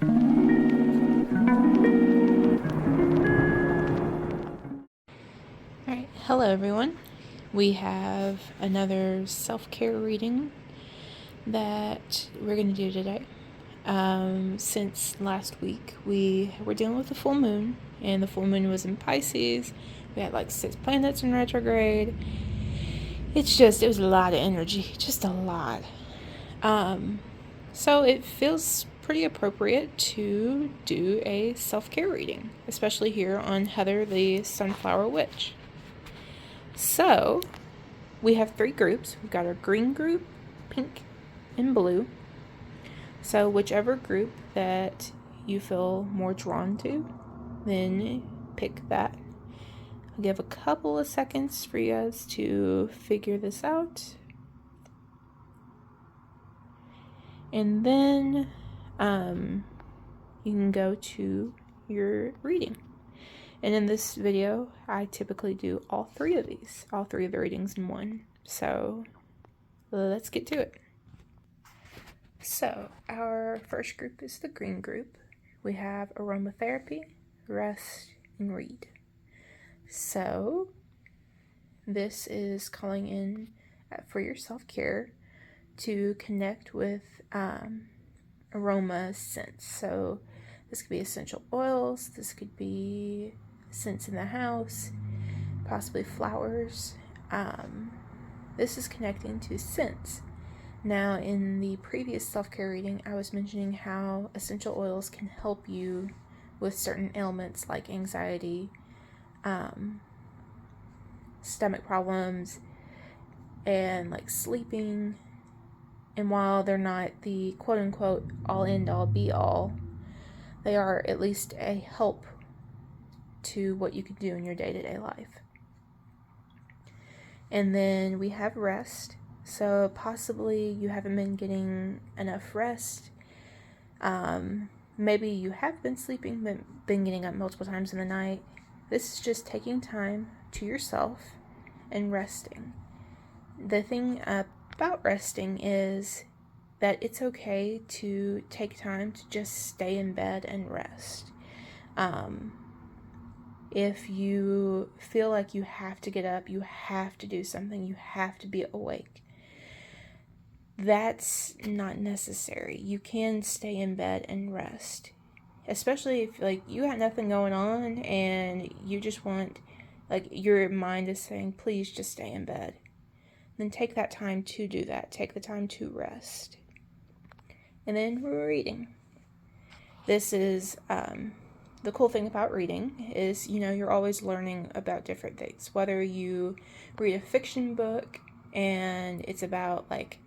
Alright, hello everyone. We have another self-care reading that we're going to do today. Since last week, we were dealing with the full moon, and the full moon was in Pisces. We had like 6 planets in retrograde. It was a lot of energy, just a lot. So it feels pretty appropriate to do a self-care reading, especially here on Heather the Sunflower Witch. So, we have 3 groups. We've got our green group, pink, and blue. So, whichever group that you feel more drawn to, then pick that. I'll give a couple of seconds for you guys to figure this out. And then you can go to your reading. And in this video, I typically do all 3 of the readings in one. So let's get to it. So our first group is the green group. We have aromatherapy, rest, and read. So this is calling in for your self-care to connect with aroma scents. So this could be essential oils, this could be scents in the house, possibly flowers. This is connecting to scents. Now, in the previous self-care reading, I was mentioning how essential oils can help you with certain ailments like anxiety, stomach problems, and like sleeping. And while they're not the quote-unquote all-end-all be-all, they are at least a help to what you can do in your day-to-day life. And then we have rest. So possibly you haven't been getting enough rest. Maybe you have been sleeping but been getting up multiple times in the night. This is just taking time to yourself and resting. The thing about resting is that it's okay to take time to just stay in bed and rest. If you feel like you have to get up, you have to do something, you have to be awake, that's not necessary. You can stay in bed and rest. Especially if like you got nothing going on and you just want, like your mind is saying, please just stay in bed. Then take that time to do that. Take the time to rest. And then we're reading. This is the cool thing about reading is, you're always learning about different things. Whether you read a fiction book and it's about like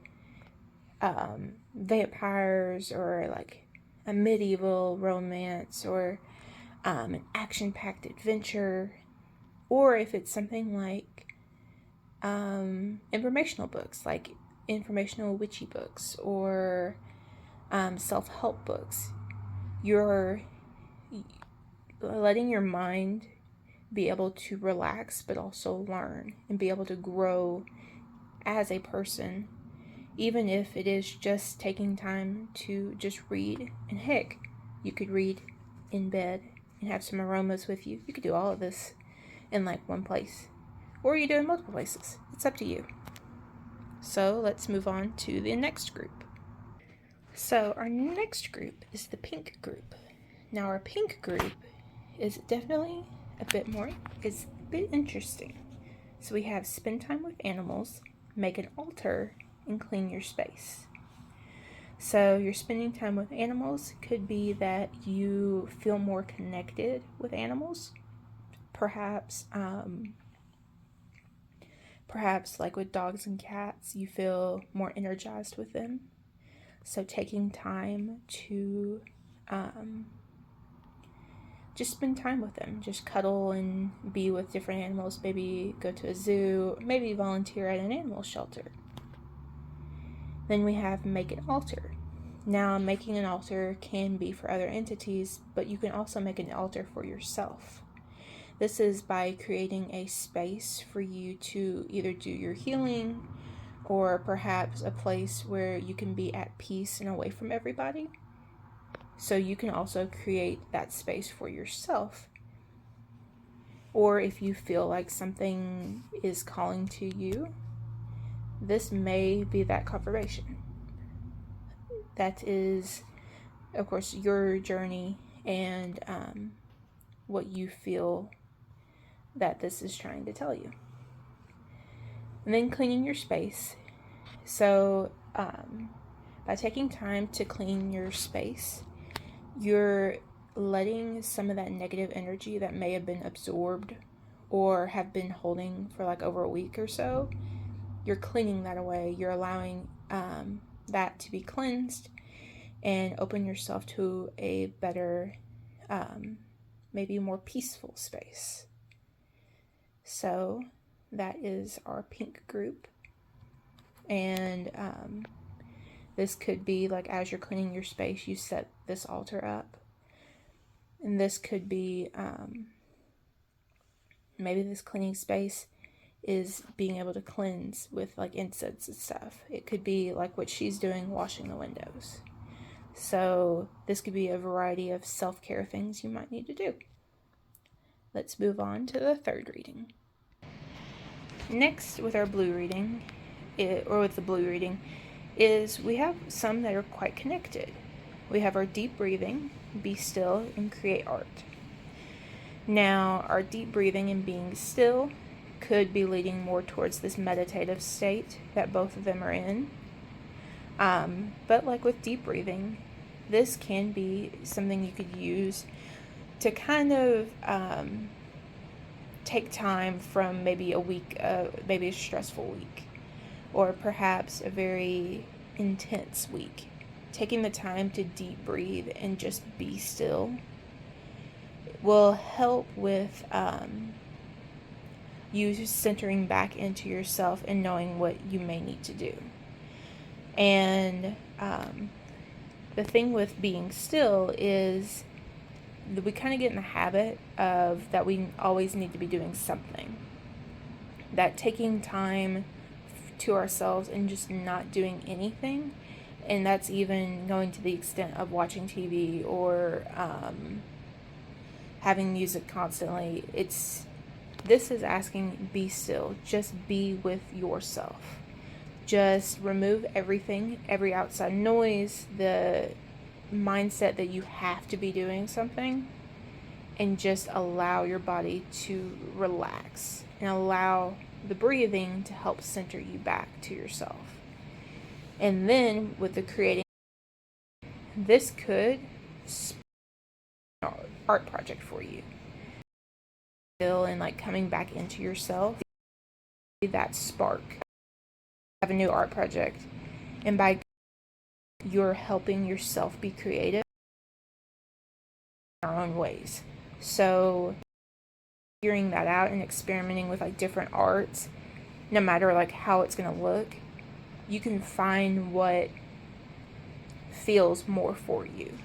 vampires, or like a medieval romance, or an action-packed adventure, or if it's something like informational books, like informational witchy books, or self-help books. You're letting your mind be able to relax, but also learn and be able to grow as a person, even if it is just taking time to just read. And heck, you could read in bed and have some aromas with you. You could do all of this in like one place, or you do it in multiple places. It's up to you. So let's move on to the next group. So our next group is the pink group. Now our pink group is definitely a bit interesting. So we have spend time with animals, make an altar, and clean your space. So your spending time with animals could be that you feel more connected with animals. Perhaps like with dogs and cats, you feel more energized with them. So taking time to just spend time with them, just cuddle and be with different animals, maybe go to a zoo, maybe volunteer at an animal shelter. Then we have make an altar. Now, making an altar can be for other entities, but you can also make an altar for yourself. This is by creating a space for you to either do your healing, or perhaps a place where you can be at peace and away from everybody. So you can also create that space for yourself. Or if you feel like something is calling to you, this may be that confirmation. That is, of course, your journey and what you feel that this is trying to tell you. And then cleaning your space. So by taking time to clean your space, you're letting some of that negative energy that may have been absorbed or have been holding for like over a week or so, you're cleaning that away. You're allowing that to be cleansed and open yourself to a better, maybe more peaceful space. So that is our pink group. And this could be like as you're cleaning your space, you set this altar up. And this could be maybe this cleaning space is being able to cleanse with like incense and stuff. It could be like what she's doing, washing the windows. So this could be a variety of self-care things you might need to do. Let's move on to the third reading. Next, with our blue reading, with the blue reading, is we have some that are quite connected. We have our deep breathing, be still, and create art. Now, our deep breathing and being still could be leading more towards this meditative state that both of them are in. But like with deep breathing, this can be something you could use to kind of take time from maybe a week, maybe a stressful week, or perhaps a very intense week. Taking the time to deep breathe and just be still will help with you centering back into yourself and knowing what you may need to do. And the thing with being still is that we kind of get in the habit of that we always need to be doing something. That taking time to ourselves and just not doing anything, and that's even going to the extent of watching TV or having music constantly. This is asking, be still. Just be with yourself. Just remove everything, every outside noise, the mindset that you have to be doing something, and just allow your body to relax and allow the breathing to help center you back to yourself. And then with the creating, this could spark an art project for you. And like coming back into yourself, that spark. Have a new art project, and by you're helping yourself be creative in our own ways. So figuring that out and experimenting with like different arts, no matter like how it's going to look, you can find what feels more for you.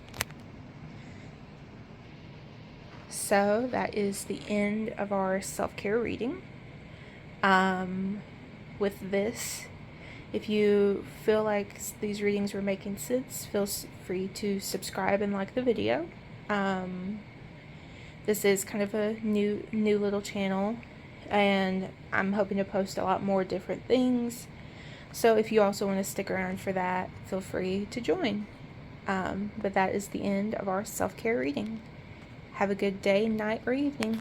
So that is the end of our self-care reading. With this, if you feel like these readings were making sense, feel free to subscribe and like the video. This is kind of a new little channel, and I'm hoping to post a lot more different things. So if you also want to stick around for that, feel free to join. But that is the end of our self-care reading. Have a good day, night, or evening.